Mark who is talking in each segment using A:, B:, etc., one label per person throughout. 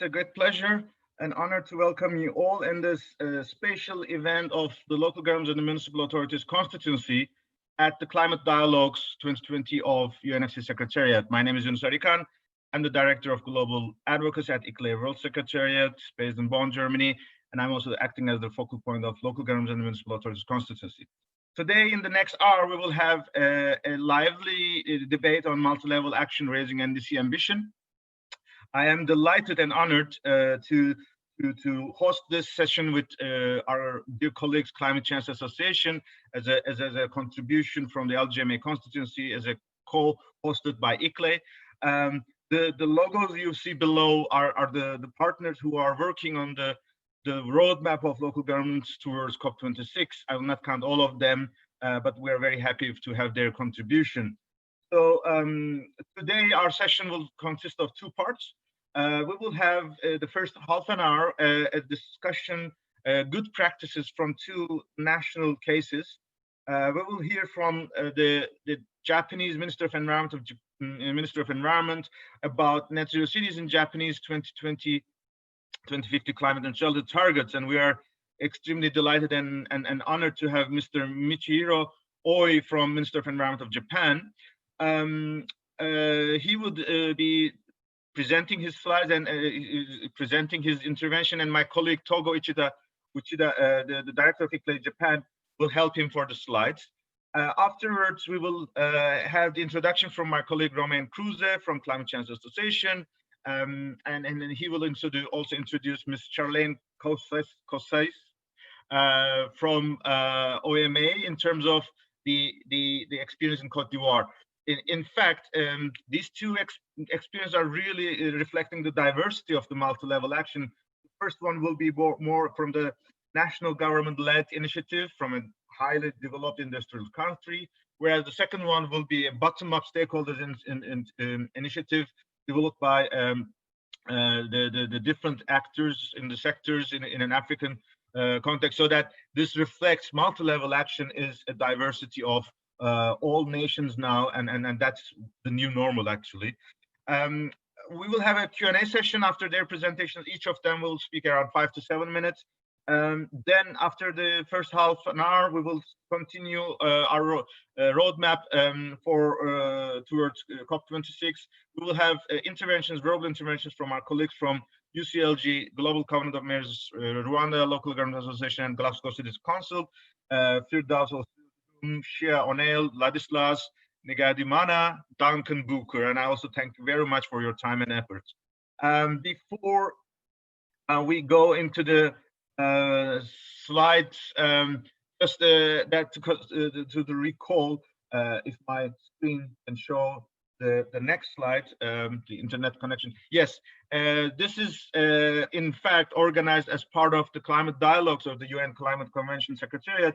A: It's a great pleasure and honor to welcome you all in this special event of the Local Governments and the Municipal Authorities Constituency at the Climate Dialogues 2020 of UNFCCC Secretariat. My name is Yunus Arikan. I'm the Director of Global Advocacy at ICLEI World Secretariat, based in Bonn, Germany, and I'm also acting as the focal point of Local Governments and the Municipal Authorities Constituency. Today, in the next hour, we will have a lively debate on multi-level action raising NDC ambition. I am delighted and honored to host this session with our dear colleagues, Climate Change Association, as a contribution from the LGMA constituency, as a co-hosted by ICLEI. The logos you see below are the partners who are working on the roadmap of local governments towards COP26. I will not count all of them, but we are very happy to have their contribution. So today our session will consist of two parts. We will have the first half an hour a discussion, good practices from two national cases. We will hear from the Japanese Minister of Environment about net zero cities in Japanese 2020 2050 climate neutrality targets, and we are extremely delighted and honored to have Mr. Michihiro Oi from Minister of Environment of Japan. He would be presenting his slides and presenting his intervention, and my colleague Togo Uchida, the director of ICLEI Japan, will help him for the slides. Afterwards, we will have the introduction from my colleague Romain Kruse from Climate Change Association, and then he will also introduce Ms. Charlene Cossais from OMA in terms of the experience in Cote d'Ivoire. In fact, these two experiences are really reflecting the diversity of the multi-level action. The first one will be more from the national government-led initiative from a highly developed industrial country, whereas the second one will be a bottom-up stakeholders initiative developed by the different actors in the sectors in an African context, so that this reflects multi-level action is a diversity of all nations now, and that's the new normal, actually. We will have a Q&A session after their presentations. Each of them will speak around 5 to 7 minutes. Then after the first half an hour, we will continue our roadmap towards COP26. We will have verbal interventions from our colleagues from UCLG, Global Covenant of Mayors, Rwanda Local Government Association, and Glasgow Cities Council, Firdaus Shia O'Neill, Ladislas Negadimana, Duncan Booker, and I also thank you very much for your time and effort. Before we go into the slides, just that to the recall, if my screen can show the next slide, the internet connection. Yes, this is in fact organized as part of the climate dialogues of the UN Climate Convention Secretariat.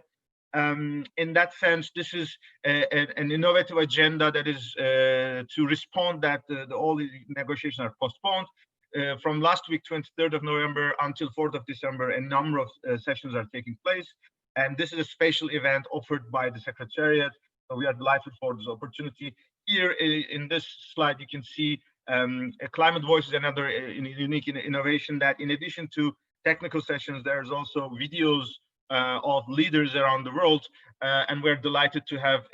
A: In that sense, this is an innovative agenda that is to respond that all the negotiations are postponed. From last week, 23rd of November until 4th of December, a number of sessions are taking place. And this is a special event offered by the Secretariat. So we are delighted for this opportunity. Here in this slide, you can see a Climate Voice is another unique innovation that in addition to technical sessions, there's also videos of leaders around the world, and we're delighted to have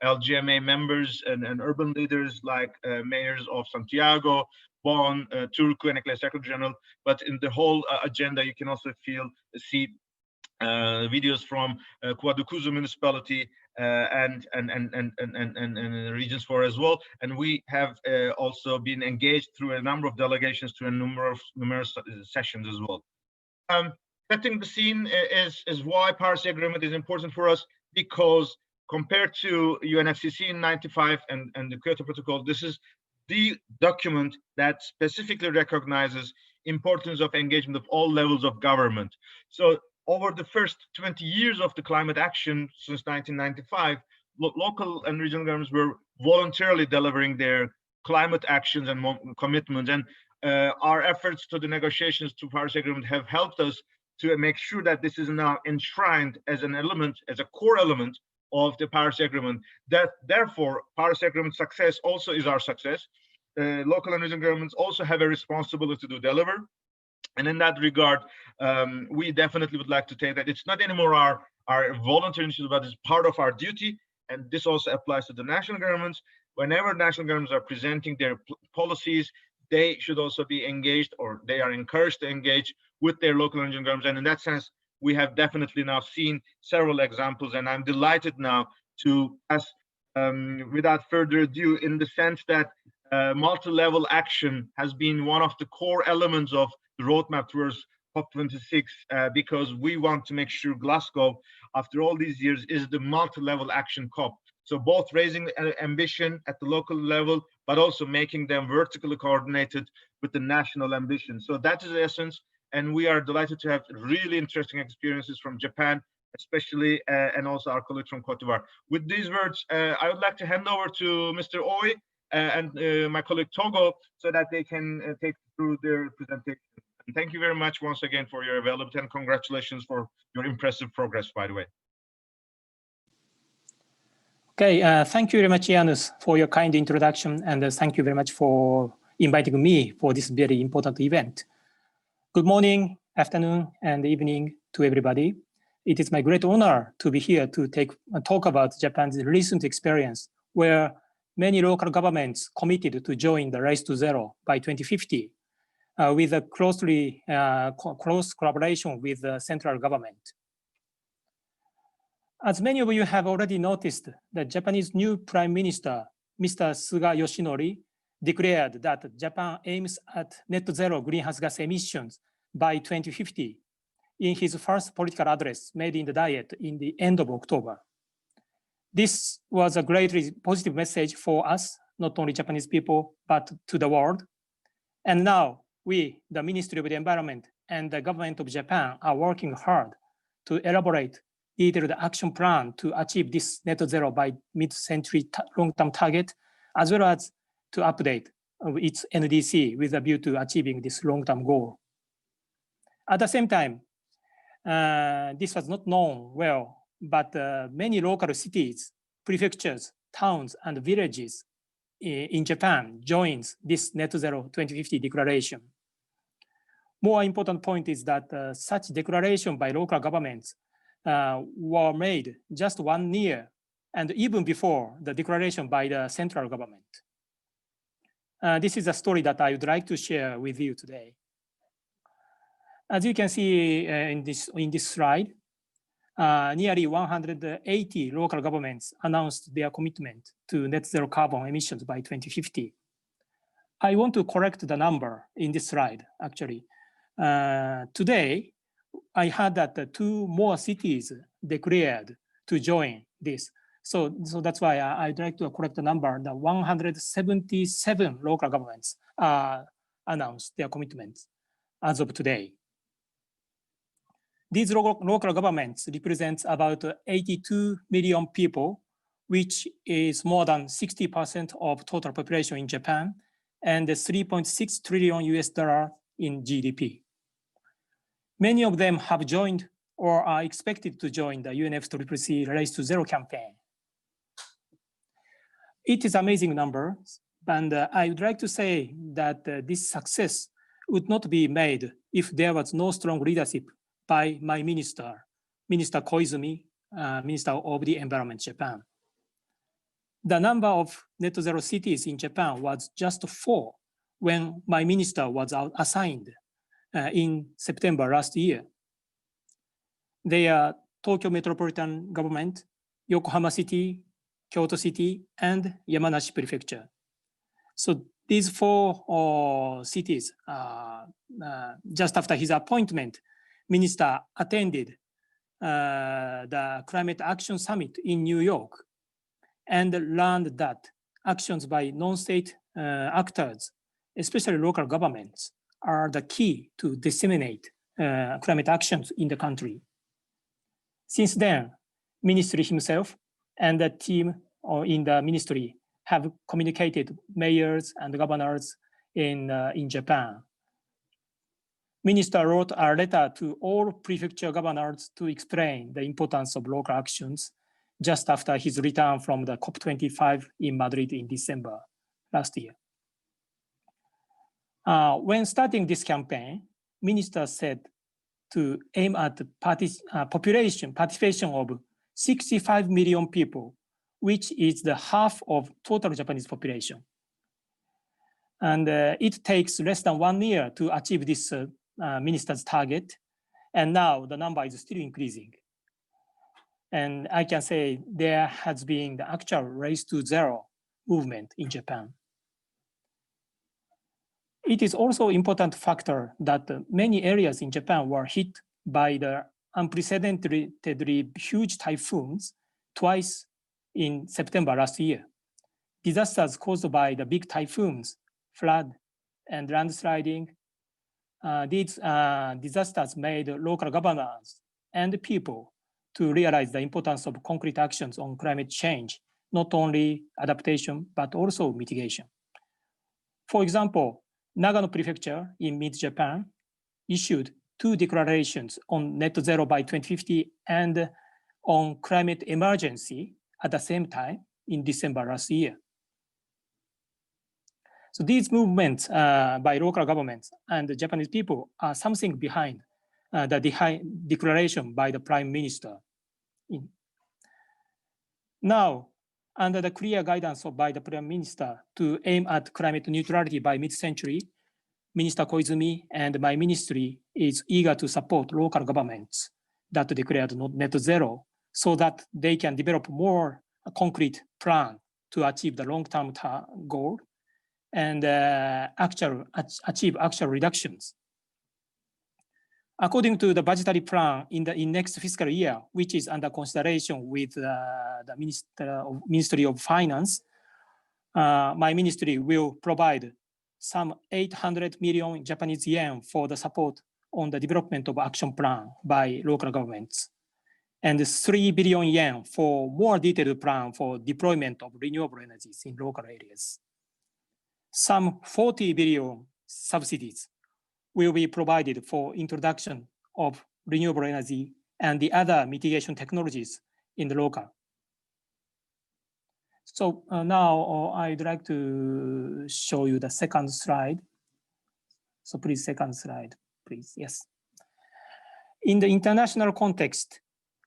A: LGMA members and urban leaders like mayors of Santiago, Bonn, Turku, and ICLEI Secretary General. But in the whole agenda, you can also see videos from Kwadukuzu municipality and Regions 4 as well. And we have also been engaged through a number of delegations to a numerous sessions as well. Setting the scene is why Paris Agreement is important for us, because compared to UNFCCC in '95 and the Kyoto Protocol, this is the document that specifically recognizes importance of engagement of all levels of government. So over the first 20 years of the climate action since 1995, local and regional governments were voluntarily delivering their climate actions and commitments. And our efforts to the negotiations to Paris Agreement have helped us to make sure that this is now enshrined as an element, as a core element of the Paris Agreement. That therefore, Paris Agreement success also is our success. local and regional governments also have a responsibility to deliver. And in that regard, we definitely would like to take that it's not anymore our voluntary initiative, but it's part of our duty. And this also applies to the national governments. Whenever national governments are presenting their policies, they should also be engaged, or they are encouraged to engage with their local and regional governments. And in that sense, we have definitely now seen several examples, and I'm delighted now to pass without further ado, in the sense that multi-level action has been one of the core elements of the roadmap towards COP26, because we want to make sure Glasgow, after all these years, is the multi-level action COP. So both raising ambition at the local level, but also making them vertically coordinated with the national ambition. So that is the essence. And we are delighted to have really interesting experiences from Japan, especially, and also our colleagues from Cote d'Ivoire. With these words, I would like to hand over to Mr. Oy and my colleague Togo, so that they can take through their presentation. And thank you very much once again for your availability, and congratulations for your impressive progress, by the way.
B: Okay, thank you very much, Yunus, for your kind introduction, and thank you very much for inviting me for this very important event. Good morning, afternoon, and evening to everybody. It is my great honor to be here to talk about Japan's recent experience, where many local governments committed to join the Race to Zero by 2050 with a close collaboration with the central government. As many of you have already noticed, the Japanese new Prime Minister, Mr. Suga Yoshinori, declared that Japan aims at net zero greenhouse gas emissions by 2050 in his first political address made in the Diet in the end of October. This was a greatly positive message for us, not only Japanese people, but to the world. And now we, the Ministry of the Environment and the government of Japan, are working hard to elaborate detailed action plan to achieve this net zero by mid-century long-term target, as well as to update its NDC with a view to achieving this long-term goal. At the same time, this was not known well, but many local cities, prefectures, towns, and villages in Japan joins this net zero 2050 declaration. More important point is that such declaration by local governments were made just 1 year and even before the declaration by the central government. This is a story that I would like to share with you today. As you can see in this slide, nearly 180 local governments announced their commitment to net zero carbon emissions by 2050. I want to correct the number in this slide, actually. Today, I heard that 2 more cities declared to join this. So that's why I'd like to correct the number. The 177 local governments announced their commitments as of today. These local governments represent about 82 million people, which is more than 60% of total population in Japan, and $3.6 trillion in GDP. Many of them have joined or are expected to join the UNFCCC Race to Zero campaign. It is amazing numbers, and I would like to say that this success would not be made if there was no strong leadership by my minister, Minister Koizumi, Minister of the Environment, Japan. The number of net zero cities in Japan was just 4 when my minister was assigned in September last year. They are Tokyo Metropolitan Government, Yokohama City, Kyoto City, and Yamanashi Prefecture. So these 4 cities, just after his appointment, Minister attended the Climate Action Summit in New York and learned that actions by non-state actors, especially local governments, are the key to disseminate climate actions in the country. Since then, Ministry himself and the team in the ministry have communicated mayors and governors in Japan. Minister wrote a letter to all prefecture governors to explain the importance of local actions just after his return from the COP25 in Madrid in December last year. When starting this campaign, minister said to aim at the participation of 65 million people, which is the half of total Japanese population. And it takes less than 1 year to achieve this minister's target. And now the number is still increasing. And I can say there has been the actual race to zero movement in Japan. It is also an important factor that many areas in Japan were hit by the unprecedentedly huge typhoons twice in September last year. Disasters caused by the big typhoons, flood, and landsliding. These disasters made local governors and people to realize the importance of concrete actions on climate change, not only adaptation, but also mitigation. For example, Nagano Prefecture in mid-Japan issued 2 declarations on net zero by 2050 and on climate emergency at the same time in December last year. So these movements by local governments and the Japanese people are something behind the declaration by the Prime Minister. Now, under the clear guidance by the Prime Minister to aim at climate neutrality by mid-century, Minister Koizumi and my ministry is eager to support local governments that declared net zero so that they can develop more concrete plan to achieve the long-term goal and achieve actual reductions. According to the budgetary plan in next fiscal year, which is under consideration with the Ministry of Finance, my ministry will provide some 800 million Japanese yen for the support on the development of action plan by local governments, and 3 billion yen for more detailed plan for deployment of renewable energies in local areas. Some 40 billion subsidies will be provided for introduction of renewable energy and the other mitigation technologies in the local. So now I'd like to show you the second slide. So please, second slide, please, yes. In the international context,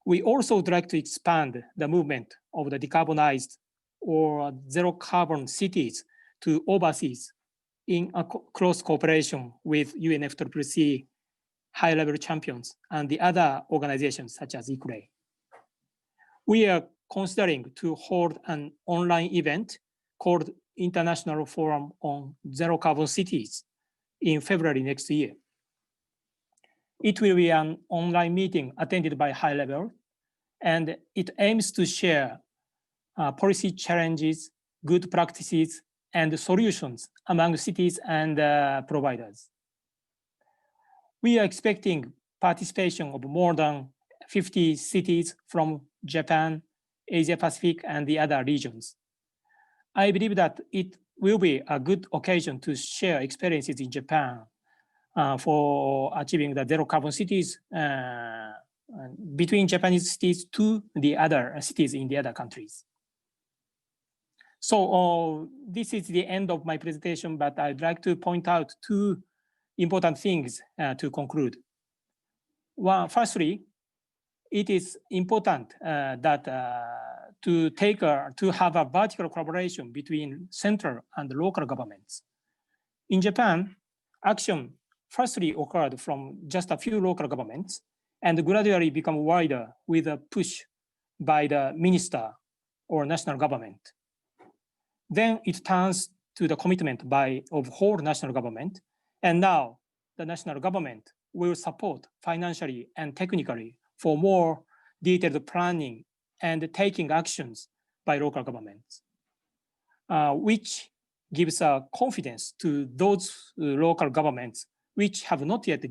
B: we also would like to expand the movement of the decarbonized or zero carbon cities to overseas in a close cooperation with UNFCCC, high-level champions, and the other organizations such as ICLEI. We are considering to hold an online event called International Forum on Zero Carbon Cities in February next year. It will be an online meeting attended by high level, and it aims to share policy challenges, good practices, and solutions among cities and providers. We are expecting participation of more than 50 cities from Japan, Asia Pacific, and the other regions. I believe that it will be a good occasion to share experiences in Japan for achieving the zero carbon cities between Japanese cities to the other cities in the other countries. So this is the end of my presentation, but I'd like to point out 2 important things to conclude. One, firstly, it is important that to have a vertical collaboration between central and local governments. In Japan, action firstly occurred from just a few local governments and gradually become wider with a push by the minister or national government. Then it turns to the commitment of whole national government, and now the national government will support financially and technically for more detailed planning and taking actions by local governments, which gives confidence to those local governments which have not yet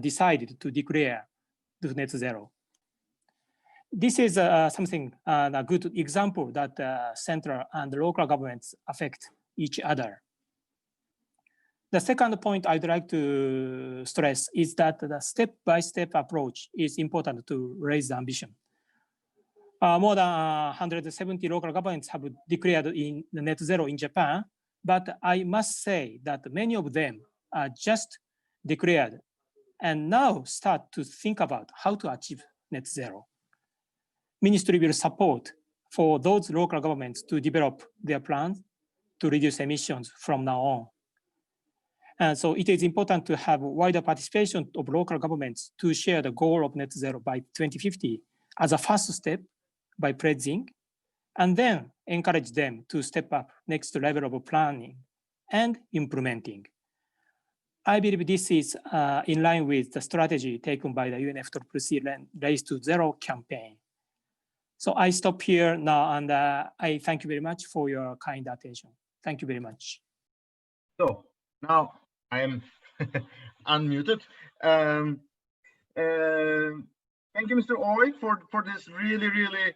B: decided to declare the net zero. This is a good example that central and local governments affect each other. The second point I'd like to stress is that the step-by-step approach is important to raise the ambition. More than 170 local governments have declared in the net zero in Japan, but I must say that many of them are just declared and now start to think about how to achieve net zero. Ministry will support for those local governments to develop their plans to reduce emissions from now on. And so it is important to have wider participation of local governments to share the goal of net zero by 2050 as a first step by pledging, and then encourage them to step up next level of planning and implementing. I believe this is in line with the strategy taken by the UNFCCC Race to Zero campaign. So I stop here now, and I thank you very much for your kind attention. Thank you very much.
A: So now I am unmuted. Thank you, Mr. Oy, for this really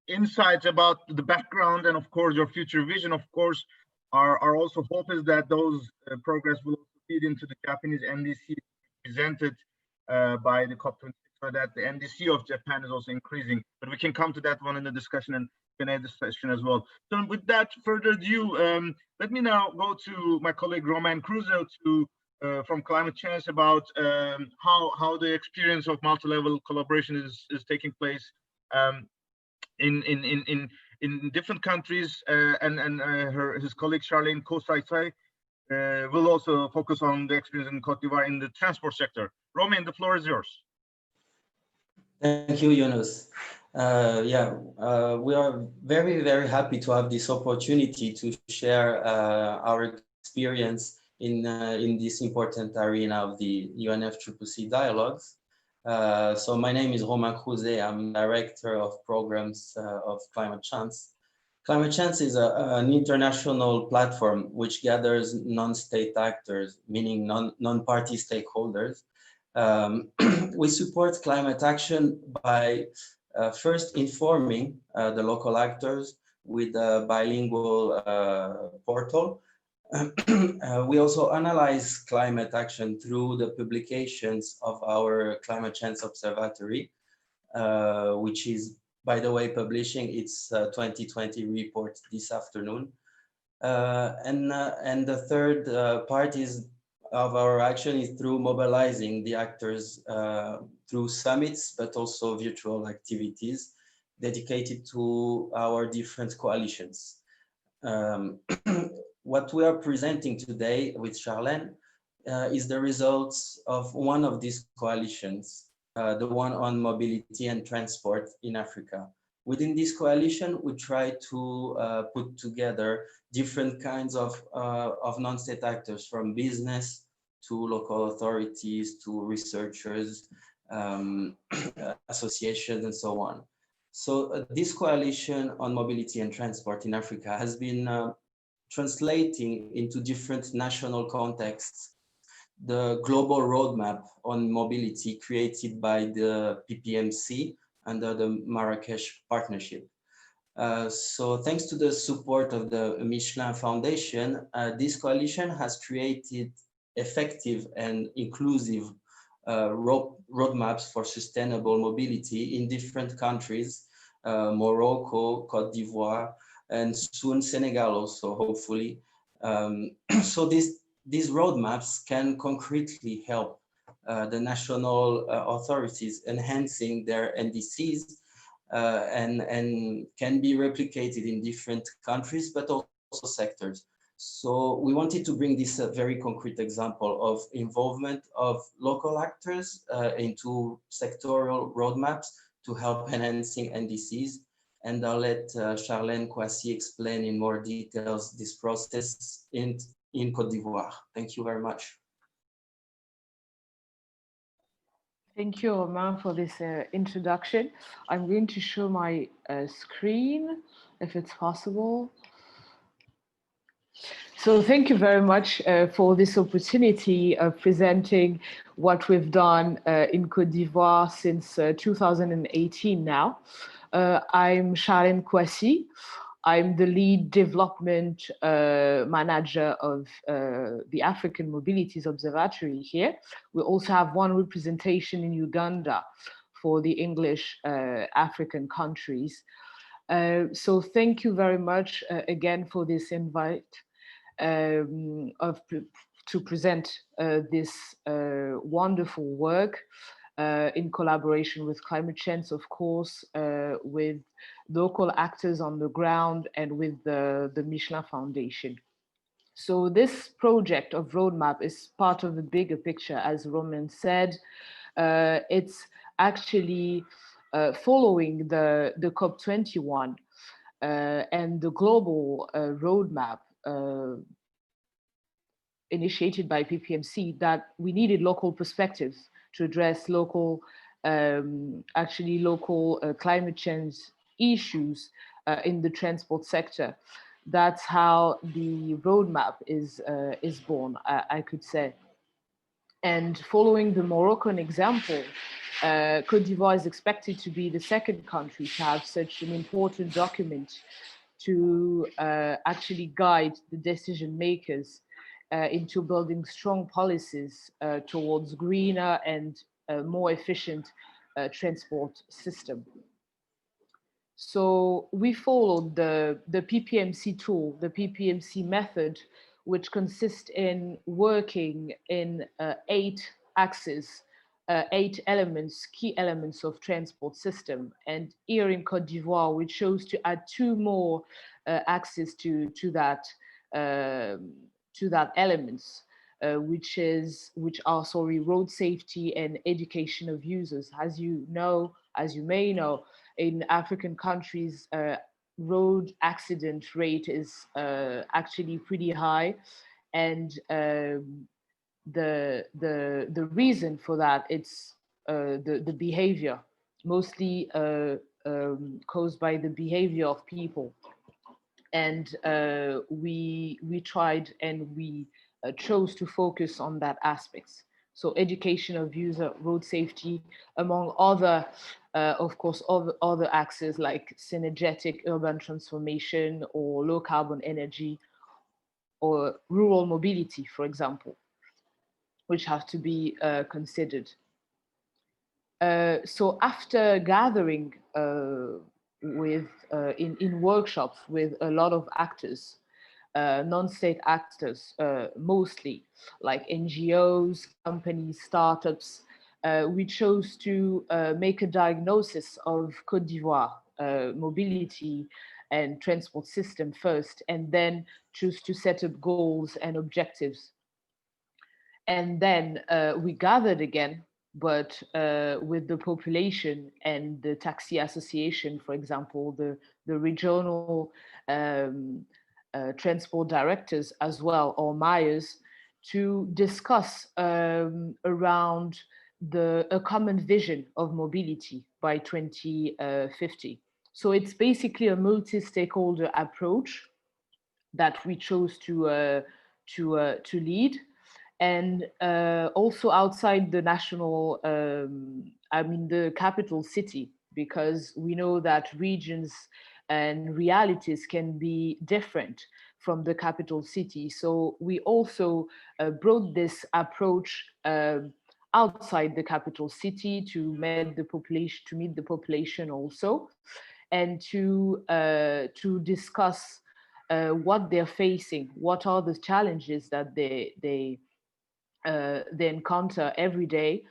A: insights about the background and, of course, your future vision. Of course, our also hope is that those progress will feed into the Japanese NDC presented by the COP26, so that the NDC of Japan is also increasing. But we can come to that one in the discussion and Q&A discussion as well. So with that further ado, let me now go to my colleague Romain Crusoe from Climate Change about how the experience of multi-level collaboration is taking place in different countries, and his colleague Charlene Kosai will also focus on the experience in Cote d'Ivoire in the transport sector. Romain, the floor is yours.
C: Thank you, Yunus. We are very happy to have this opportunity to share our experience in this important arena of the UNFCCC dialogues. So my name is Romain Crusoe. I'm Director of Programs of Climate Change. Climate Change is an international platform which gathers non-state actors, meaning non-party stakeholders. We support climate action by first informing the local actors with a bilingual portal. We also analyze climate action through the publications of our Climate Change Observatory, which is, by the way, publishing its 2020 report this afternoon. And the third part of our action is through mobilizing the actors through summits, but also virtual activities dedicated to our different coalitions. What we are presenting today with Charlene is the results of one of these coalitions, the one on mobility and transport in Africa. Within this coalition, we try to put together different kinds of non-state actors, from business to local authorities to researchers, associations, and so on. So this coalition on mobility and transport in Africa has been translating into different national contexts the global roadmap on mobility created by the PPMC under the Marrakesh Partnership. So thanks to the support of the Michelin Foundation, this coalition has created effective and inclusive roadmaps for sustainable mobility in different countries, Morocco, Cote d'Ivoire, and soon Senegal also, hopefully. So these roadmaps can concretely help the national authorities enhancing their NDCs and can be replicated in different countries, but also sectors. So we wanted to bring this very concrete example of involvement of local actors into sectoral roadmaps to help enhancing NDCs. And I'll let Charlene Kouassi explain in more details this process in Cote d'Ivoire. Thank you very much.
D: Thank you, Romain, for this introduction. I'm going to show my screen, if it's possible. So thank you very much for this opportunity of presenting what we've done in Cote d'Ivoire since 2018 now. I'm Charlene Kouassi. I'm the lead development manager of the African Mobilities Observatory here. We also have one representation in Uganda for the English African countries. So thank you very much again for this invite. to present this wonderful work in collaboration with Climate Change, of course, with local actors on the ground and with the Michelin Foundation. So this project of roadmap is part of a bigger picture, as Roman said. It's actually following the COP21 and the global roadmap initiated by PPMC, that we needed local perspectives to address local, climate change issues in the transport sector. That's how the roadmap is born, I could say. And following the Moroccan example, Côte d'Ivoire is expected to be the second country to have such an important document to actually guide the decision makers into building strong policies towards greener and more efficient transport system. So we followed the PPMC tool, the PPMC method, which consists in working in 8 axes, 8 elements, key elements of transport system. And here in Côte d'Ivoire, we chose to add 2 more axes to that elements, which are road safety and education of users. As you may know, in African countries, road accident rate is actually pretty high, and the reason for that, it's the behavior, mostly caused by the behavior of people. And we tried and we chose to focus on that aspects. So education of user, road safety, among other, of course, other axes like synergetic urban transformation or low carbon energy or rural mobility, for example, which have to be considered. So after gathering in workshops with a lot of actors, non-state actors, mostly like NGOs, companies, startups, we chose to make a diagnosis of Côte d'Ivoire mobility and transport system first, and then choose to set up goals and objectives. And then we gathered again, but with the population and the taxi association, for example, the regional transport directors as well, or mayors, to discuss around a common vision of mobility by 2050. So it's basically a multi-stakeholder approach that we chose to lead. And also outside the national, the capital city, because we know that regions and realities can be different from the capital city. So we also brought this approach outside the capital city to meet the population also, and to discuss what they're facing, what are the challenges that they encounter every day,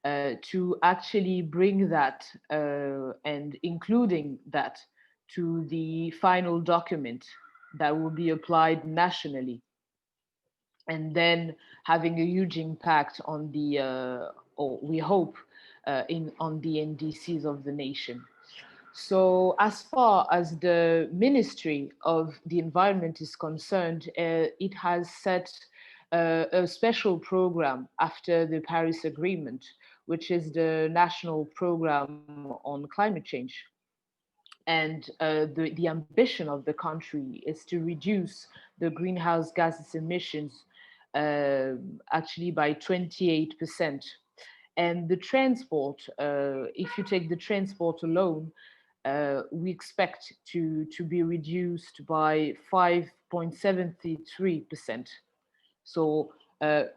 D: to actually bring that and including that to the final document that will be applied nationally, and then having a huge impact on the, or we hope, on the NDCs of the nation. So as far as the Ministry of the Environment is concerned, it has set a special program after the Paris Agreement, which is the national program on climate change. And the ambition of the country is to reduce the greenhouse gases emissions actually by 28%. And the transport, if you take the transport alone, we expect to be reduced by 5.73%. So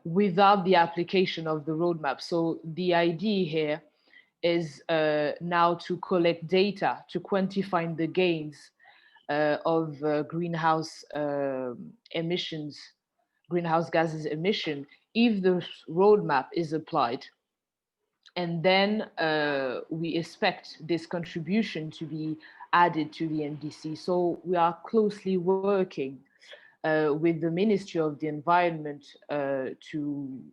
D: without the application of the roadmap. So the idea here is now to collect data, to quantify the gains of greenhouse gases emission, if the roadmap is applied. And then we expect this contribution to be added to the NDC. So we are closely working with the Ministry of the Environment to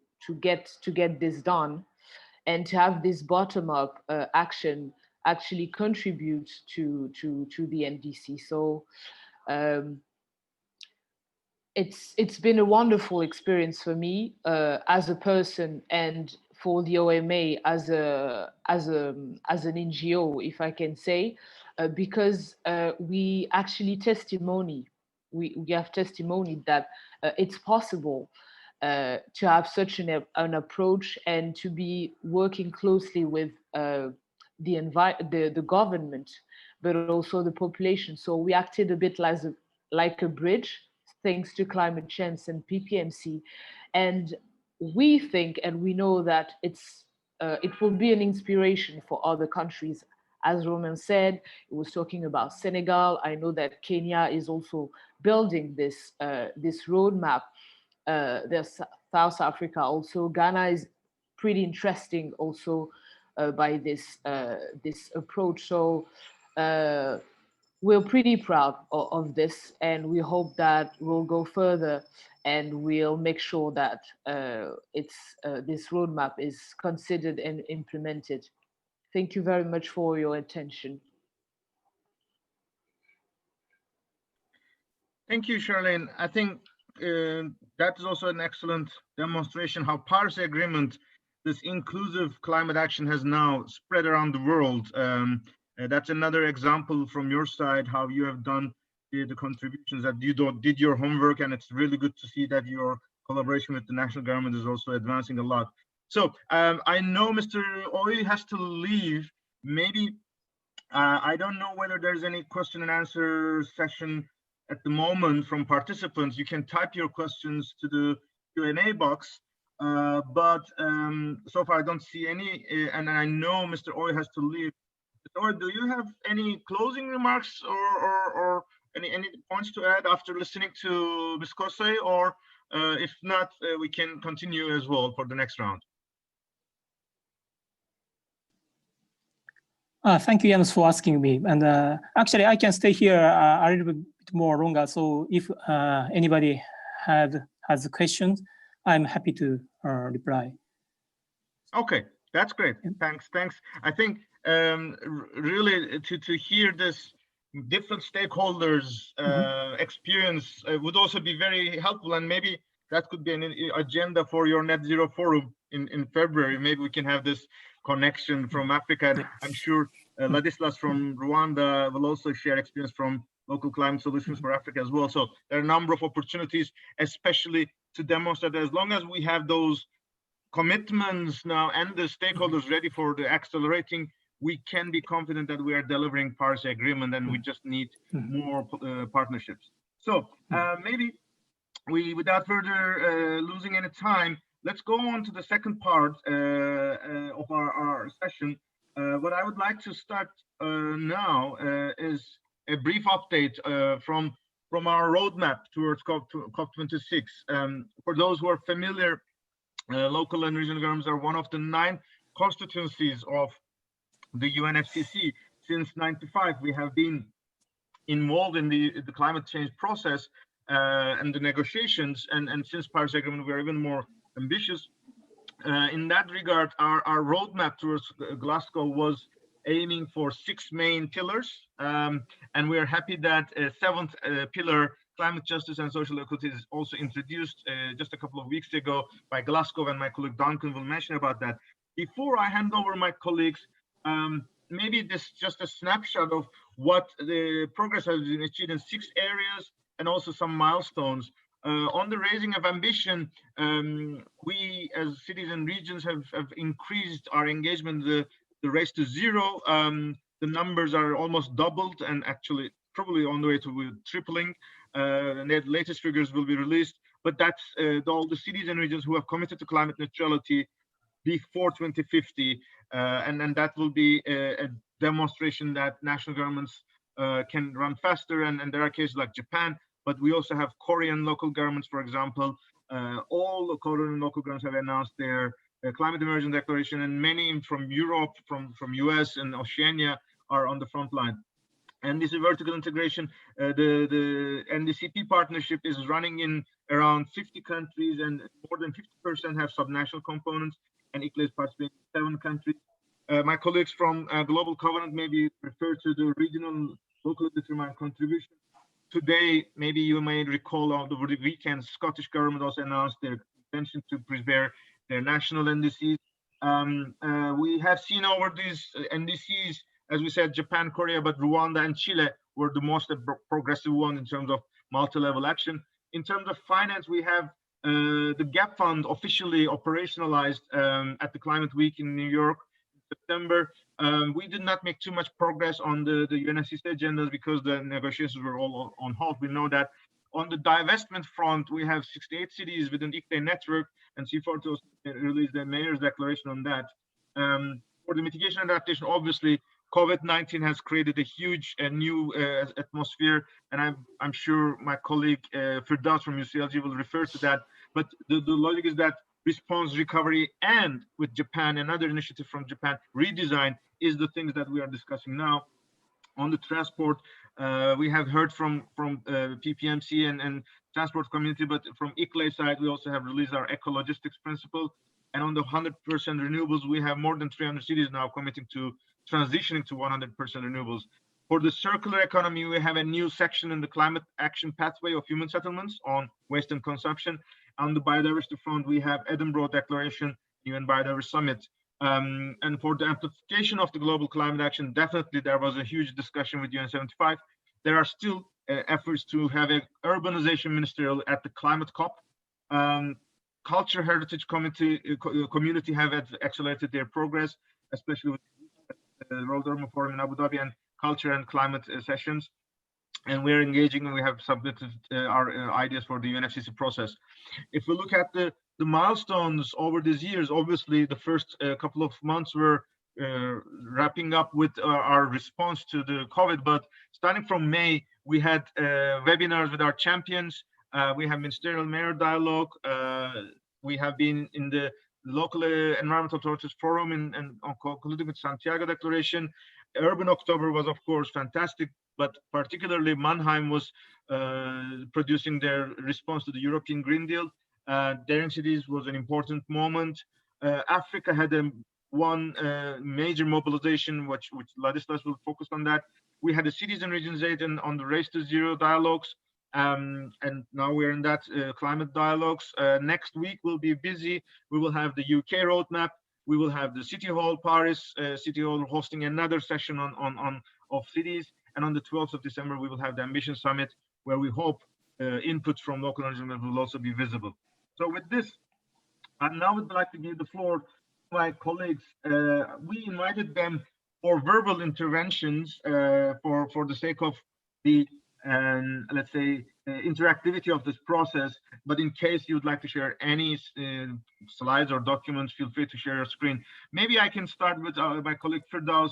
D: get this done, and to have this bottom-up action actually contribute to the NDC. So it's been a wonderful experience for me as a person, and for the OMA as an NGO, if I can say, because we actually we have testimony that it's possible to have such an approach, and to be working closely with the government, but also the population. So we acted a bit like a bridge, thanks to climate change and PPMC. And we think, and we know that it will be an inspiration for other countries. As Roman said, he was talking about Senegal. I know that Kenya is also building this roadmap. There's South Africa also. Ghana is pretty interesting also by this approach. So we're pretty proud of this, and we hope that we'll go further, and we'll make sure that this roadmap is considered and implemented. Thank you very much for your attention.
A: Thank you, Charlene. I think that is also an excellent demonstration how Paris Agreement, this inclusive climate action, has now spread around the world. That's another example from your side, how you have done the contributions, that you did your homework, and it's really good to see that your collaboration with the national government is also advancing a lot. So I know Mr. Oy has to leave. Maybe, I don't know whether there's any question and answer session at the moment from participants. You can type your questions to the Q&A box, but so far I don't see any, and I know Mr. Oy has to leave. Or do you have any closing remarks or any points to add after listening to Ms. Kosey? Or if not, we can continue as well for the next round.
B: Thank you, Yunus, for asking me. And actually, I can stay here a little bit more longer. So if anybody has questions, I'm happy to reply. Okay,
A: that's great. Thanks. I think really to hear this different stakeholders experience would also be very helpful, and maybe that could be an agenda for your net zero forum in February. Maybe we can have this connection from Africa. And I'm sure Ladislas from Rwanda will also share experience from local climate solutions for Africa as well. So there are a number of opportunities, especially to demonstrate that as long as we have those commitments now and the stakeholders ready for the accelerating, we can be confident that we are delivering Paris Agreement, and we just need more partnerships. So maybe we, without further losing any time, let's go on to the second part of our session. What I would like to start now is a brief update from our roadmap towards COP26. For those who are familiar, local and regional governments are one of the 9 constituencies of the UNFCCC. Since '95, we have been involved in the climate change process and the negotiations, and since Paris Agreement, we are even more ambitious. In that regard, our roadmap towards Glasgow was aiming for 6 main pillars, and we are happy that a 7th pillar, climate justice and social equity, is also introduced just a couple of weeks ago by Glasgow, and my colleague Duncan will mention about that. Before I hand over my colleagues, maybe this just a snapshot of what the progress has been achieved in 6 areas and also some milestones. On the raising of ambition, we as cities and regions have increased our engagement, the race to zero. The numbers are almost doubled, and actually probably on the way to tripling. And the latest figures will be released, but that's all the cities and regions who have committed to climate neutrality before 2050, and that will be a demonstration that national governments can run faster, and there are cases like Japan, but we also have Korean local governments, for example. All the Korean local governments have announced their climate emergency declaration, and many from Europe, from US and Oceania are on the front line. And this vertical integration, the NDCP partnership is running in around 50 countries, and more than 50% have subnational components, and ICLEI is participating in 7 countries. My colleagues from Global Covenant maybe refer to the regional locally determined contribution. Today, maybe you may recall over the weekend, Scottish government also announced their intention to prepare their national NDCs. We have seen over these NDCs, as we said, Japan, Korea, but Rwanda and Chile were the most progressive one in terms of multi-level action. In terms of finance, we have the GAP Fund officially operationalized at the Climate Week in New York in September. We did not make too much progress on the UNFCCC agendas because the negotiations were all on hold. We know that. On the divestment front, we have 68 cities within the ICLEI network, and C4 released their mayor's declaration on that. For the mitigation adaptation, obviously, COVID-19 has created a huge and new atmosphere, and I'm sure my colleague Firdaus from UCLG will refer to that. But the logic is that response, recovery, and with Japan, another initiative from Japan, redesign, is the things that we are discussing now. On the transport, we have heard from PPMC and transport community, but from ICLEI side, we also have released our eco-logistics principle. And on the 100% renewables, we have more than 300 cities now committing to transitioning to 100% renewables. For the circular economy, we have a new section in the climate action pathway of human settlements on waste and consumption. On the biodiversity front, we have Edinburgh Declaration, UN Biodiversity Summit. And for the amplification of the global climate action, definitely there was a huge discussion with UN75. There are still efforts to have an urbanization ministerial at the climate COP. Culture heritage community have accelerated their progress, especially with the Rotterdam Forum in Abu Dhabi and culture and climate sessions. And we're engaging, and we have submitted our ideas for the UNFCCC process. If we look at the milestones over these years, obviously the first couple of months were wrapping up with our response to the COVID, but starting from May, we had webinars with our champions. We have ministerial mayor dialogue. We have been in the local environmental authorities forum and concluding with Santiago Declaration. Urban October was, of course, fantastic, but particularly Mannheim was producing their response to the European Green Deal. Daring Cities was an important moment. Africa had one major mobilization, which Ladislas will focus on that. We had the cities and regions aid on the Race to Zero dialogues. And now we're in that climate dialogues. Next week we'll be busy. We will have the UK roadmap. We will have the City Hall Paris City Hall hosting another session of cities. And on the 12th of December, we will have the Ambition Summit, where we hope input from local organizations will also be visible. So with this, I now would like to give the floor to my colleagues. We invited them for verbal interventions for the sake of the let's say interactivity of this process. But in case you would like to share any slides or documents, feel free to share your screen. Maybe I can start with my colleague Firdaus,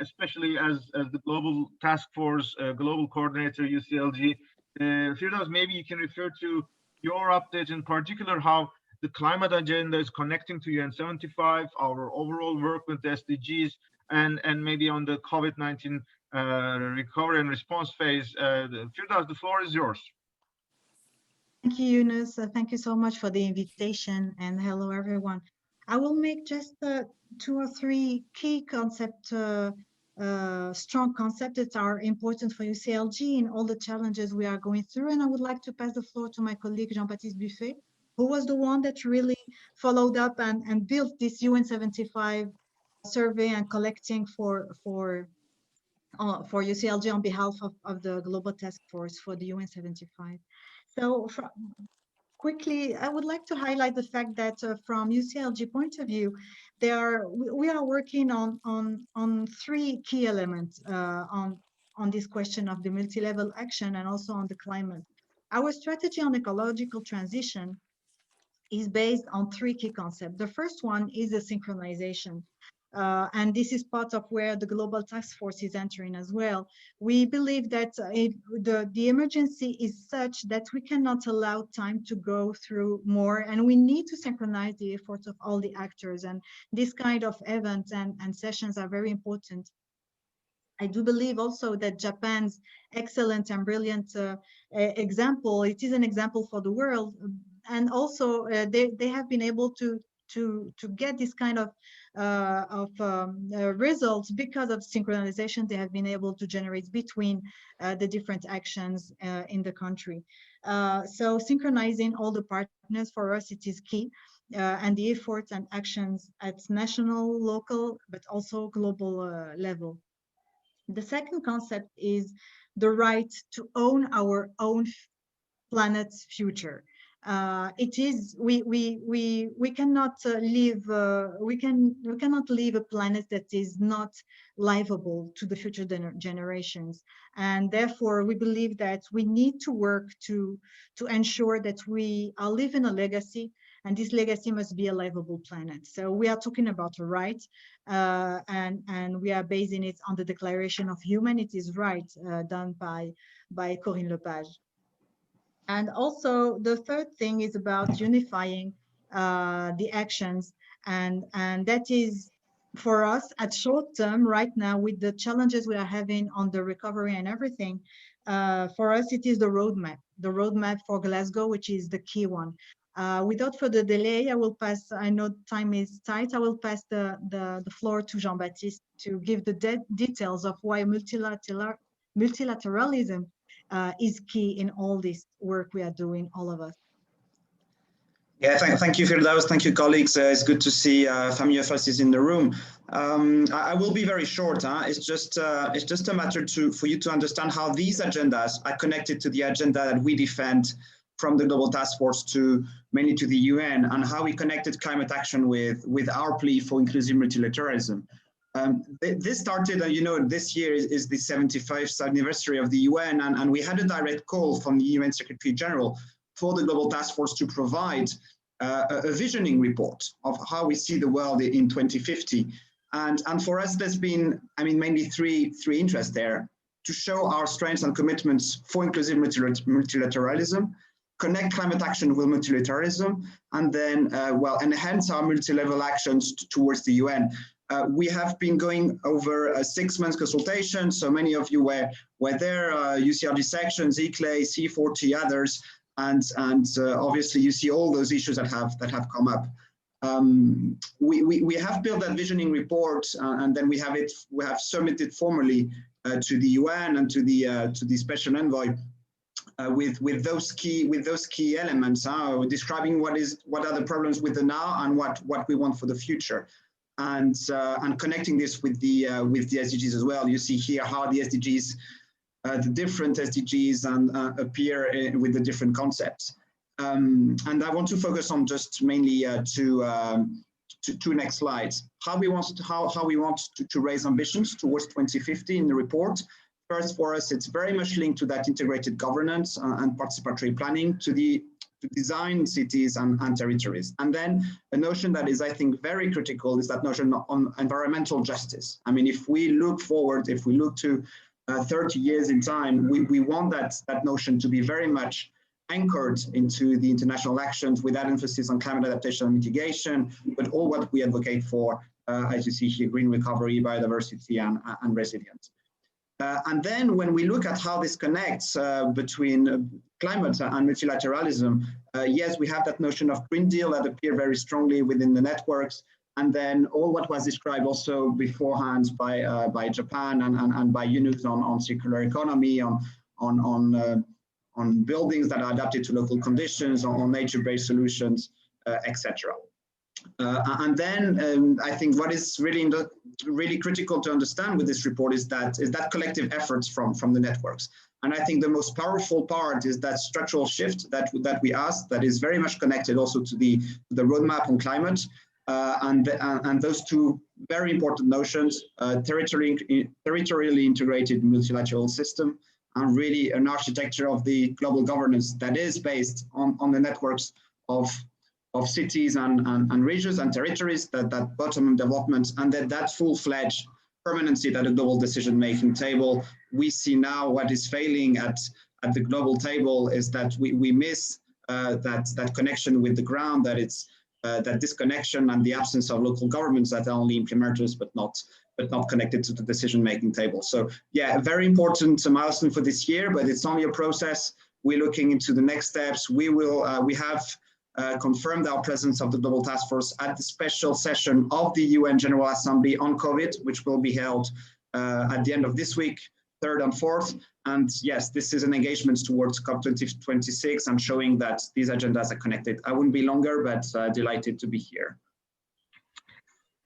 A: especially as the Global Task Force Global Coordinator, UCLG. Firdaus, maybe you can refer to your updates, in particular how the climate agenda is connecting to UN75, our overall work with the SDGs, and maybe on the COVID-19 recovery and response phase. Firdaus, the floor is yours.
E: Thank you, Yunus. Thank you so much for the invitation, and hello, everyone. I will make just 2 or 3 key concepts, strong concepts that are important for UCLG in all the challenges we are going through. And I would like to pass the floor to my colleague, Jean-Baptiste Buffet, who was the one that really followed up and built this UN75 survey and collecting for UCLG on behalf of the Global Task Force for the UN75. So quickly, I would like to highlight the fact that from UCLG point of view, we are working on 3 key elements on this question of the multi-level action and also on the climate. Our strategy on ecological transition is based on 3 key concepts. The first one is the synchronization. And this is part of where the Global Task Force is entering as well. We believe that the emergency is such that we cannot allow time to go through more, and we need to synchronize the efforts of all the actors. And this kind of events and sessions are very important. I do believe also that Japan's excellent and brilliant example, it is an example for the world. And also they have been able to get this kind of results because of synchronization they have been able to generate between the different actions in the country. So synchronizing all the partners, for us, it is key. And the efforts and actions at national, local, but also global level. The second concept is the right to own our own planet's future. It is we cannot live we cannot leave a planet that is not livable to the future generations, and therefore we believe that we need to work to ensure that we are leaving a legacy, and this legacy must be a livable planet. So we are talking about a right, and we are basing it on the Declaration of Humanity's Rights done by Corinne Lepage. And also the third thing is about unifying the actions, and that is for us at short term right now with the challenges we are having on the recovery and everything. For us, it is the roadmap for Glasgow, which is the key one. Without further delay, I will pass, I know time is tight, I will pass the floor to Jean-Baptiste to give the details of why multilateralism is key in all this work we are doing, all of us.
F: Yeah, thank you, Firdaus. Thank you, colleagues. It's good to see familiar faces in the room. I will be very short. It's just a matter for you to understand how these agendas are connected to the agenda that we defend from the Global Task Force to mainly to the UN, and how we connected climate action with our plea for inclusive multilateralism. This started, this year is the 75th anniversary of the UN, and we had a direct call from the UN Secretary General for the Global Task Force to provide a visioning report of how we see the world in 2050. And for us, there's been, mainly three interests there: to show our strengths and commitments for inclusive multilateralism, connect climate action with multilateralism, and then, enhance our multi-level actions towards the UN. We have been going over a 6-month consultation, so many of you were there, UCRG sections, ICLEI, C40, others, and obviously you see all those issues that have come up. We have built that visioning report, and then we have submitted formally to the UN and to the special envoy with those key elements, describing what are the problems with the now and what we want for the future. And connecting this with the SDGs as well. You see here how the SDGs, the different SDGs, appear with the different concepts. And I want to focus on just mainly two next slides. How we want to raise ambitions towards 2050 in the report. First, for us, it's very much linked to that integrated governance and participatory planning to design cities and territories. And then a notion that is, I think, very critical is that notion on environmental justice. If we look forward, if we look to 30 years in time, we want that notion to be very much anchored into the international actions with that emphasis on climate adaptation and mitigation, but all what we advocate for, as you see here, green recovery, biodiversity, and resilience. And then when we look at how this connects between climate and multilateralism, yes, we have that notion of Green Deal that appear very strongly within the networks. And then all what was described also beforehand by Japan and by Yunus on circular economy, on buildings that are adapted to local conditions, on nature-based solutions, etc. And then I think what is really critical to understand with this report is that collective efforts from the networks. And I think the most powerful part is that structural shift that we asked, that is very much connected also to the roadmap on climate, and those two very important notions, territorially integrated multilateral system, and really an architecture of the global governance that is based on the networks of cities and regions and territories, that bottom-up development, and that full-fledged permanency at the global decision-making table. We see now what is failing at the global table is that we miss that connection with the ground, that disconnection and the absence of local governments that are only implementers but not connected to the decision-making table. So yeah, a very important milestone for this year, but it's only a process. We're looking into the next steps. We have confirmed our presence of the Global Task Force at the special session of the UN General Assembly on COVID, which will be held at the end of this week, 3rd and 4th. And yes, this is an engagement towards COP26 and showing that these agendas are connected. I wouldn't be longer, but delighted to be here.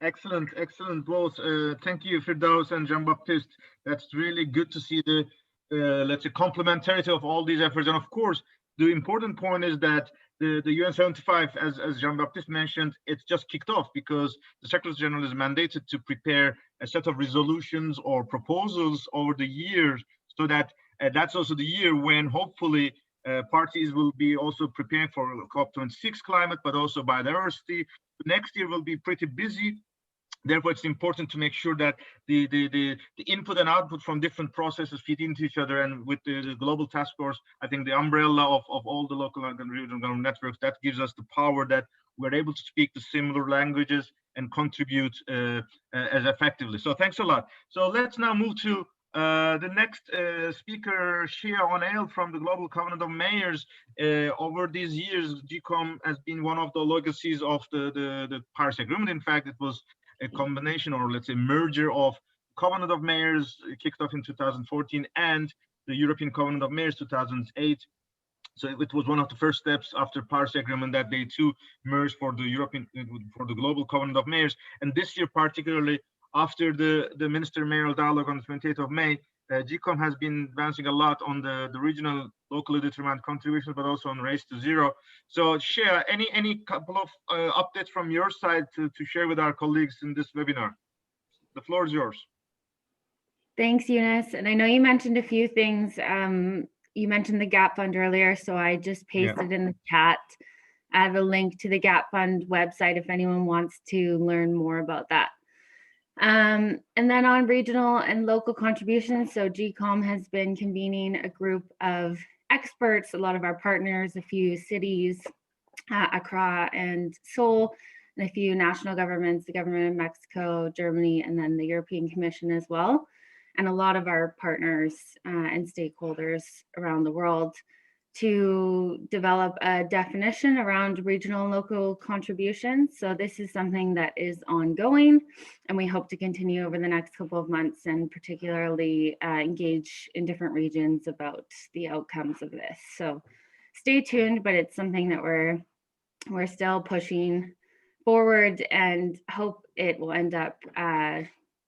A: Excellent, excellent both. Thank you, Firdaus and Jean-Baptiste. That's really good to see the, let's say, complementarity of all these efforts. And of course, the important point is that the UN 75, as Jean-Baptiste mentioned, it's just kicked off because the Secretary General is mandated to prepare a set of resolutions or proposals over the years, so that that's also the year when hopefully parties will be also preparing for COP26 climate, but also biodiversity. Next year will be pretty busy. Therefore, it's important to make sure that the input and output from different processes feed into each other. And with the Global Task Force, I think the umbrella of all the local and regional government networks, that gives us the power that we're able to speak the similar languages and contribute as effectively. So thanks a lot. So let's now move to the next speaker, Shia Onail from the Global Covenant of Mayors. Over these years, GCOM has been one of the legacies of the Paris Agreement. In fact, it was a combination, or let's say merger, of Covenant of Mayors kicked off in 2014 and the European Covenant of Mayors 2008. So it was one of the first steps after Paris Agreement that they too merged for the Global Covenant of Mayors. And this year, particularly after the Minister-Mayoral Dialogue on the 28th of May, GCOM has been advancing a lot on the regional locally determined contributions, but also on Race to Zero. So Shia, any couple of updates from your side to share with our colleagues in this webinar? The floor is yours.
G: Thanks, Yunus. And I know you mentioned a few things. You mentioned the GAP Fund earlier, so I just pasted in the chat. I have a link to the GAP Fund website if anyone wants to learn more about that. And then on regional and local contributions, so GCOM has been convening a group of experts, a lot of our partners, a few cities, Accra and Seoul, and a few national governments, the government of Mexico, Germany, and then the European Commission as well, and a lot of our partners and stakeholders around the world, to develop a definition around regional and local contributions. So this is something that is ongoing, and we hope to continue over the next couple of months, and particularly engage in different regions about the outcomes of this. So stay tuned, but it's something that we're still pushing forward, and hope it will end up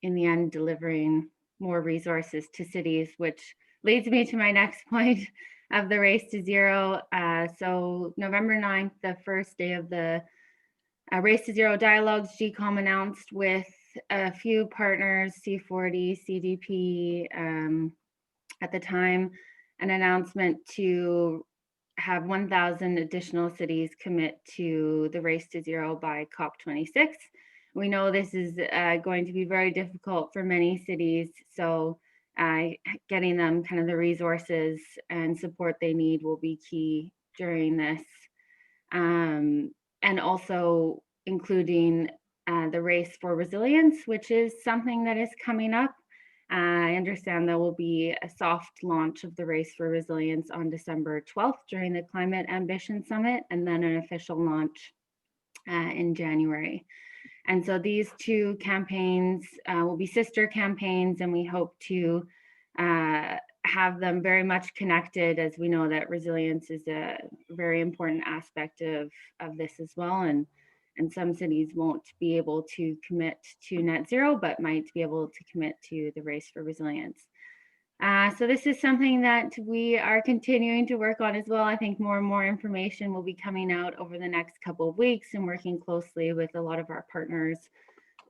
G: in the end delivering more resources to cities, which leads me to my next point of the Race to Zero. So November 9th, the first day of the Race to Zero dialogues, GCOM announced with a few partners, C40, CDP, at the time, an announcement to have 1,000 additional cities commit to the Race to Zero by COP26. We know this is going to be very difficult for many cities, so getting them kind of the resources and support they need will be key during this. And also including the Race for Resilience, which is something that is coming up. I understand there will be a soft launch of the Race for Resilience on December 12th during the Climate Ambition Summit, and then an official launch in January. And so these two campaigns will be sister campaigns, and we hope to have them very much connected, as we know that resilience is a very important aspect of this as well. And some cities won't be able to commit to net zero, but might be able to commit to the Race for Resilience. So this is something that we are continuing to work on as well. I think more and more information will be coming out over the next couple of weeks, and working closely with a lot of our partners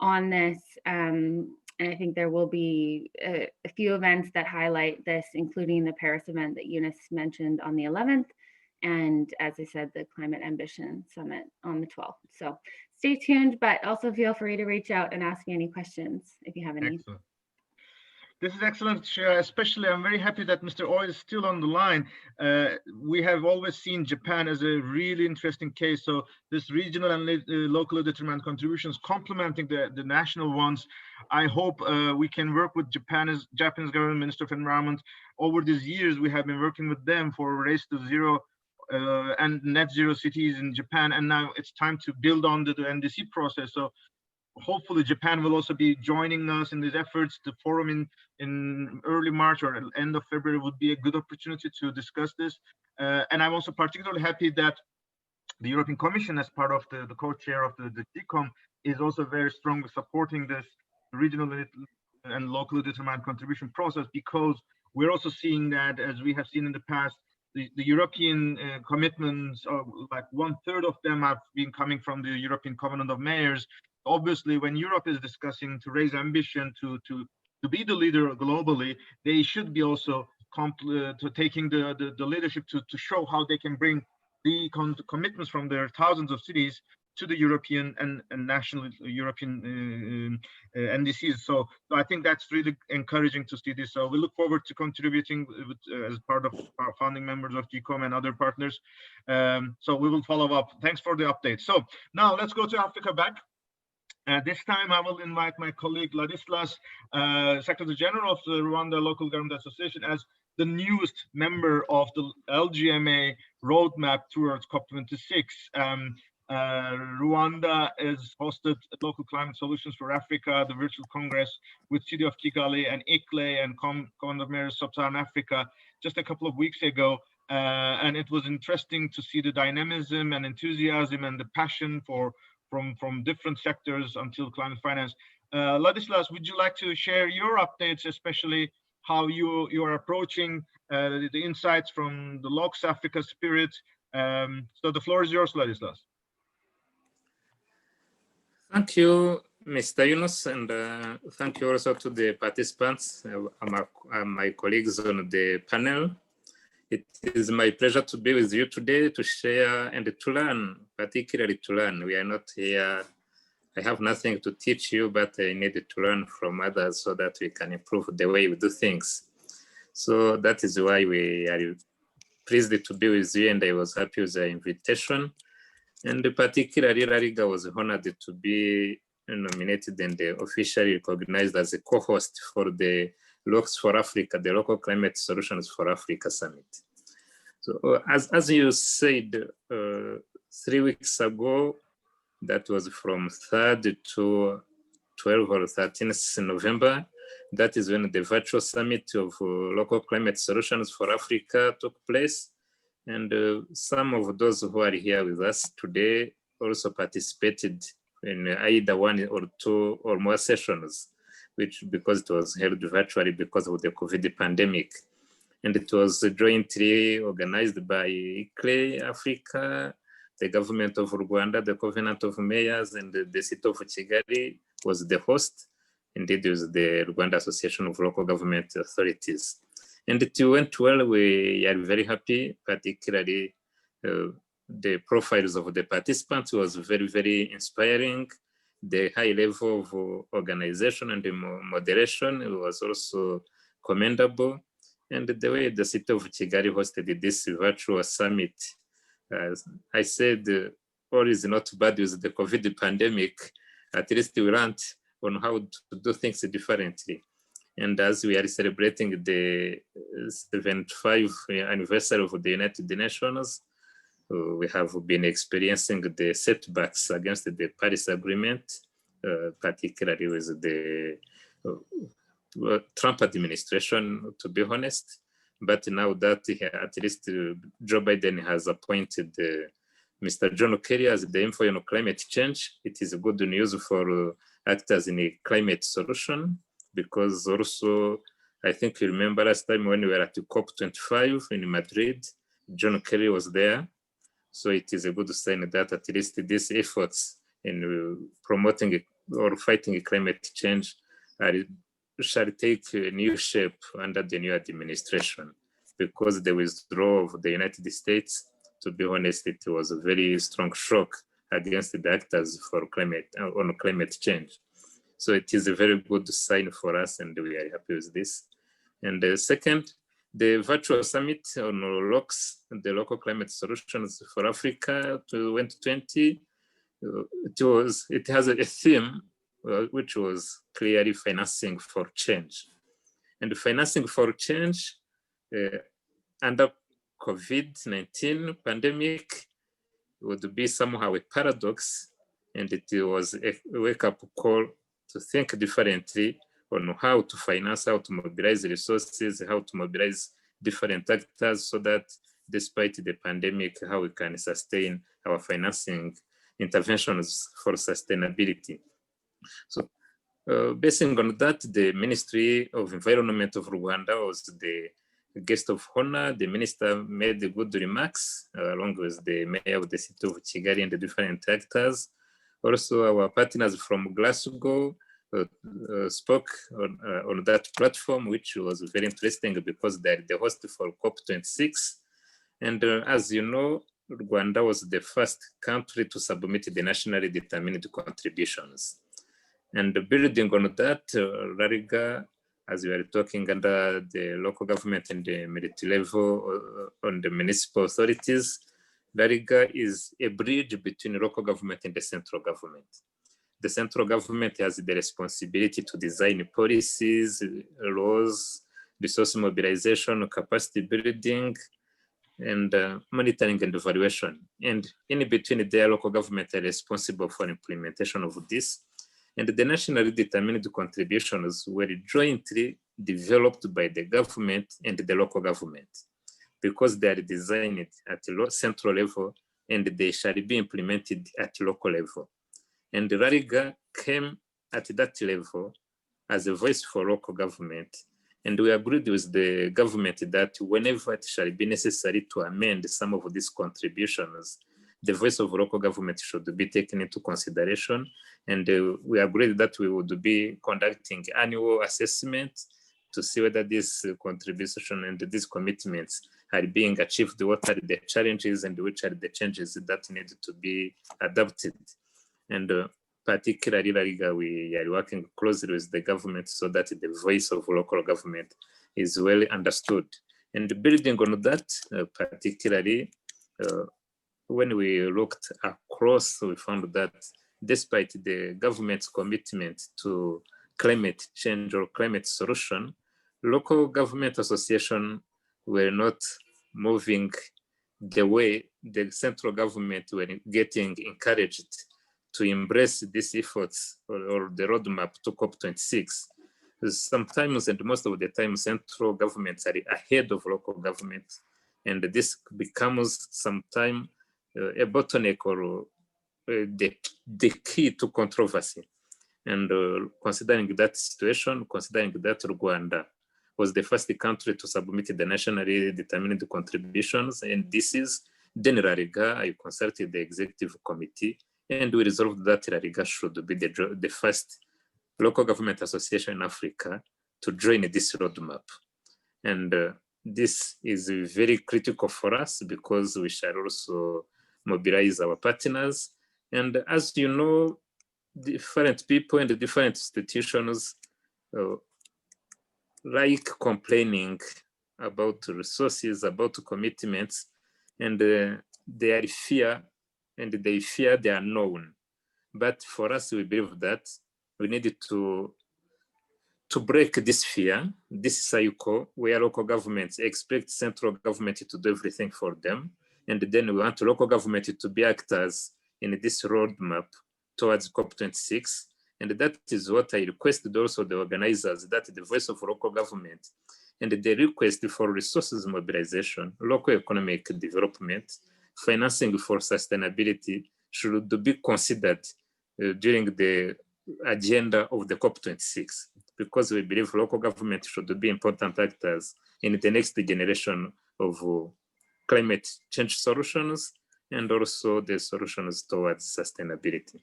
G: on this. And I think there will be a few events that highlight this, including the Paris event that Yunus mentioned on the 11th, and as I said, the Climate Ambition Summit on the 12th. So stay tuned, but also feel free to reach out and ask me any questions if you have any.
A: Excellent. This is excellent, Shreya. Especially, I'm very happy that Mr. Oy is still on the line. We have always seen Japan as a really interesting case. So this regional and locally determined contributions complementing the national ones. I hope we can work with Japanese government, Minister of Environment. Over these years, we have been working with them for Race to Zero and Net Zero cities in Japan. And now it's time to build on the NDC process. So hopefully Japan will also be joining us in these efforts. The forum in early March or end of February would be a good opportunity to discuss this. And I'm also particularly happy that the European Commission, as part of the co-chair of the GCOM, is also very strongly supporting this regional and locally determined contribution process, because we're also seeing that, as we have seen in the past, the European commitments, like 1/3 of them have been coming from the European Covenant of Mayors. Obviously, when Europe is discussing to raise ambition to be the leader globally, they should be also taking the leadership to show how they can bring the commitments from their thousands of cities to the European and national European NDCs. So I think that's really encouraging to see this. So we look forward to contributing as part of our founding members of GCOM and other partners. So we will follow up. Thanks for the update. So now let's go to Africa back. This time I will invite my colleague Ladislas, Secretary General of the Rwanda Local Government Association, as the newest member of the LGMA roadmap towards COP26. Rwanda has hosted Local Climate Solutions for Africa, the virtual congress with City of Kigali and ICLEI and Covenant of Mayors Sub-Saharan Africa just a couple of weeks ago. And it was interesting to see the dynamism and enthusiasm and the passion from different sectors until climate finance. Ladislas, would you like to share your updates, especially how you are approaching the insights from the LOCS Africa Spirit? So the floor is yours, Ladislas.
H: Thank you, Mr. Yunus, and thank you also to the participants, my colleagues on the panel. It is my pleasure to be with you today to share and to learn, particularly to learn. We are not here, I have nothing to teach you, but I need to learn from others so that we can improve the way we do things. So that is why we are pleased to be with you, and I was happy with the invitation. And particularly, Lariga was honored to be nominated and officially recognized as a co-host for the LOCS for Africa, the Local Climate Solutions for Africa Summit. So as you said, 3 weeks ago, that was from 3rd to 12th or 13th November, that is when the virtual summit of Local Climate Solutions for Africa took place. And some of those who are here with us today also participated in either 1 or 2 or more sessions, which because it was held virtually because of the COVID pandemic. And it was jointly organized by ICLEI Africa, the government of Rwanda, the Covenant of Mayors, and the City of Kigali was the host. Indeed, it was the Rwanda Association of Local Government Authorities. And it went well. We are very happy, particularly the profiles of the participants was very, very inspiring. The high level of organization and the moderation was also commendable. And the way the City of Kigali hosted this virtual summit, I said, all is not bad with the COVID pandemic. At least we learned on how to do things differently. And as we are celebrating the 75th anniversary of the United Nations, we have been experiencing the setbacks against the Paris Agreement, particularly with the Trump administration, to be honest. But now that at least Joe Biden has appointed Mr. John Kerry as the envoy on climate change, it is good news for actors in a climate solution, because also, I think you remember last time when we were at COP25 in Madrid, John Kerry was there. So it is a good sign that at least these efforts in promoting or fighting climate change shall take a new shape under the new administration, because the withdrawal of the United States to be honest, it was a very strong shock against the actors for on climate change. So it is a very good sign for us, and we are happy with this. And second, the virtual summit on LOCS, the local climate solutions for Africa 2020, it has a theme which was clearly financing for change. And financing for change under COVID-19 pandemic would be somehow a paradox, and it was a wake-up call to think differently on how to finance, how to mobilize resources, how to mobilize different actors so that despite the pandemic, how we can sustain our financing interventions for sustainability. So basing on that, the Ministry of Environment of Rwanda was the guest of honor. The minister made good remarks along with the mayor of the city of Kigali and the different actors. Also, our partners from Glasgow spoke on that platform, which was very interesting because they're the host for COP26. And as you know, Rwanda was the first country to submit the nationally determined contributions. And building on that, Rariga, as we are talking under the local government and the multi-level on the municipal authorities, Rariga is a bridge between local government and the central government. The central government has the responsibility to design policies, laws, resource mobilization, capacity building, and monitoring and evaluation. And in between, the local government are responsible for implementation of this. And the nationally determined contributions were jointly developed by the government and the local government because they are designed at the central level and they shall be implemented at local level. And Rariga came at that level as a voice for local government. And we agreed with the government that whenever it shall be necessary to amend some of these contributions, the voice of local government should be taken into consideration. And we agreed that we would be conducting annual assessment to see whether this contribution and these commitments are being achieved, what are the challenges and which are the changes that need to be adopted. And particularly, we are working closely with the government so that the voice of local government is well understood. And building on that, particularly, when we looked across, we found that despite the government's commitment to climate change or climate solution, local government associations were not moving the way the central government were getting encouraged to embrace these efforts or the roadmap to COP26. Sometimes, and most of the time, central governments are ahead of local governments, and this becomes sometimes a bottleneck or the key to controversy. And considering that situation, considering that Rwanda was the first country to submit the nationally determined contributions, and this is, then Rariga, I consulted the executive committee, and we resolved that Rariga should be the first local government association in Africa to join this roadmap. And this is very critical for us because we shall also mobilize our partners. And as you know, different people and different institutions like complaining about resources, about commitments, and they fear the unknown. But for us, we believe that we needed to break this fear, this cycle where local governments expect central government to do everything for them. And then we want local government to be actors in this roadmap towards COP26. And that is what I requested also the organizers, that the voice of local government and the request for resources mobilization, local economic development, financing for sustainability should be considered during the agenda of the COP26, because we believe local government should be important actors in the next generation of climate change solutions and also the solutions towards sustainability.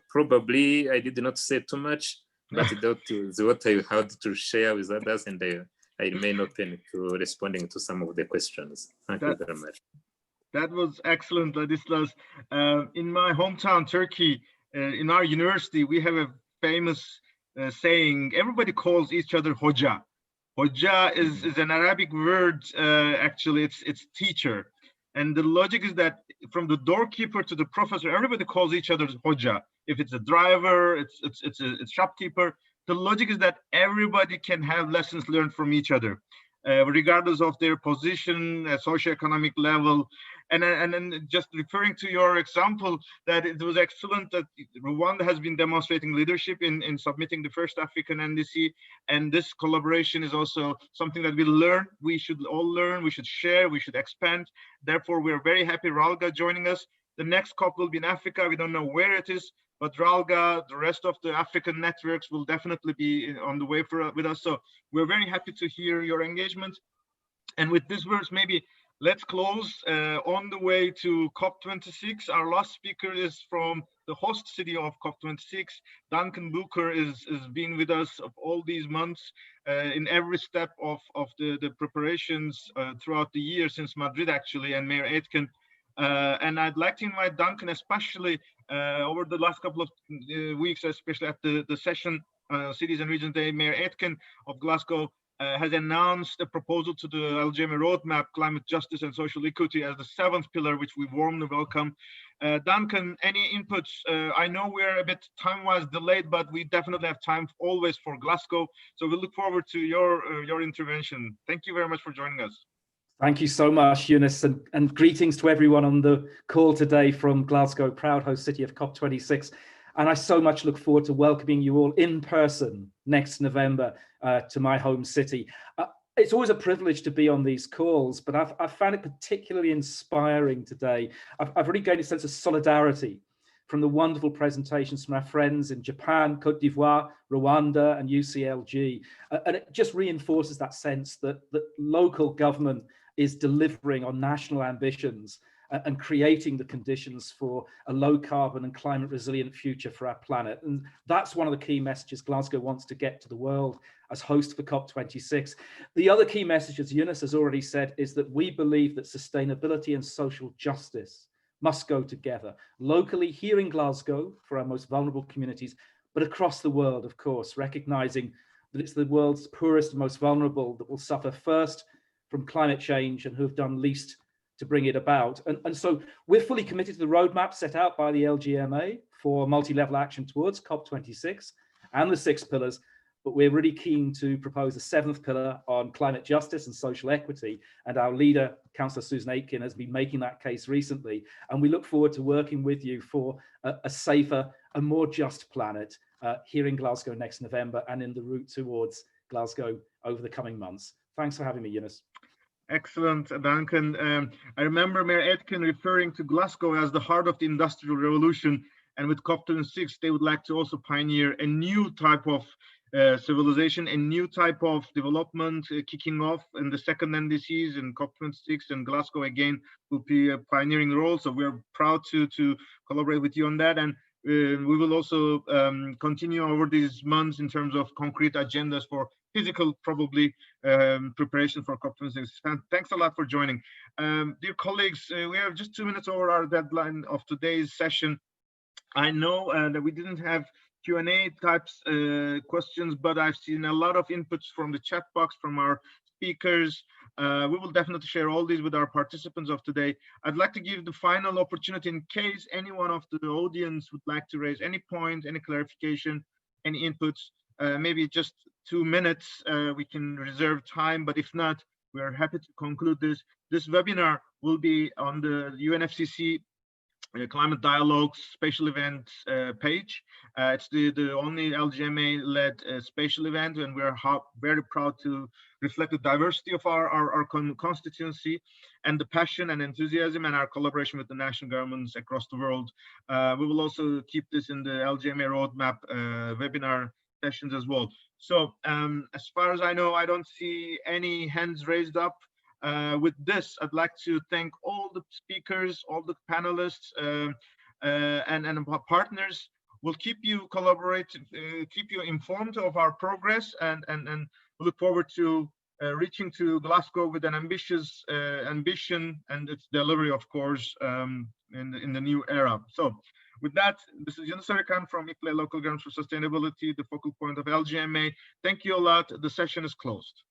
H: Probably I did not say too much, but that is what I had to share with others, and I remain open to responding to some of the questions. Thank you very much.
A: That was excellent, Ladislas. In my hometown, Turkey, in our university, we have a famous saying, everybody calls each other hoca. Hoca is an Arabic word, actually, it's teacher. And the logic is that from the doorkeeper to the professor, everybody calls each other hoca. If it's a driver, it's a shopkeeper. The logic is that everybody can have lessons learned from each other, regardless of their position, socioeconomic level. And then just referring to your example, that it was excellent that Rwanda has been demonstrating leadership in submitting the first African NDC. And this collaboration is also something that we learn. We should all learn, we should share, we should expand. Therefore, we're very happy Ralga joining us. The next COP will be in Africa. We don't know where it is, but Ralga, the rest of the African networks will definitely be on the way with us. So we're very happy to hear your engagement. And with these words, maybe let's close. On the way to COP26, our last speaker is from the host city of COP26. Duncan Booker is been with us of all these months in every step of the preparations throughout the year since Madrid, actually, and Mayor Aitken. And I'd like to invite Duncan, especially over the last couple of weeks, especially at the session, Cities and Regions Day, Mayor Aitken of Glasgow has announced a proposal to the LGMA roadmap, climate justice and social equity, as the 7th pillar, which we warmly welcome. Duncan, any inputs? I know we're a bit time-wise delayed, but we definitely have time always for Glasgow. So we look forward to your intervention. Thank you very much for joining us.
I: Thank you so much, Yunus, and greetings to everyone on the call today from Glasgow, proud host city of COP26. And I so much look forward to welcoming you all in person next November to my home city. It's always a privilege to be on these calls, but I've found it particularly inspiring today. I've really gained a sense of solidarity from the wonderful presentations from our friends in Japan, Côte d'Ivoire, Rwanda, and UCLG. And it just reinforces that sense that local government is delivering on national ambitions and creating the conditions for a low carbon and climate resilient future for our planet. And that's one of the key messages Glasgow wants to get to the world as host for COP26. The other key message, as Yunus has already said, is that we believe that sustainability and social justice must go together, locally here in Glasgow for our most vulnerable communities, but across the world, of course, recognizing that it's the world's poorest and most vulnerable that will suffer first from climate change and who have done least to bring it about. And so we're fully committed to the roadmap set out by the LGMA for multi-level action towards COP26 and the 6 pillars, but we're really keen to propose a 7th pillar on climate justice and social equity. And our leader, Councillor Susan Aitken, has been making that case recently. And we look forward to working with you for a safer and more just planet here in Glasgow next November and in the route towards Glasgow over the coming months. Thanks for having me, Yunus.
A: Excellent, Duncan. I remember Mayor Aitken referring to Glasgow as the heart of the Industrial Revolution, and with COP26, they would like to also pioneer a new type of civilization, a new type of development kicking off in the second NDCs in COP26, and Glasgow again will be a pioneering role. So we're proud to collaborate with you on that, and we will also continue over these months in terms of concrete agendas for physical, probably, preparation for COP26. Thanks a lot for joining. Dear colleagues, we have just 2 minutes over our deadline of today's session. I know that we didn't have Q&A types questions, but I've seen a lot of inputs from the chat box from our speakers. We will definitely share all these with our participants of today. I'd like to give the final opportunity in case anyone of the audience would like to raise any point, any clarification, any inputs. Maybe just 2 minutes, we can reserve time, but if not, we're happy to conclude this. This webinar will be on the UNFCCC Climate Dialogues special events page. It's the only LGMA-led special event, and we're very proud to reflect the diversity of our constituency and the passion and enthusiasm and our collaboration with the national governments across the world. We will also keep this in the LGMA roadmap webinar sessions as well. So as far as I know, I don't see any hands raised up. With this, I'd like to thank all the speakers, all the panelists, and partners. We'll keep you keep you informed of our progress, and we look forward to reaching to Glasgow with an ambitious ambition and its delivery, of course, in the new era. So with that, this is Yunus Arikan from ICLEI Local Governments for Sustainability, the focal point of LGMA. Thank you a lot. The session is closed.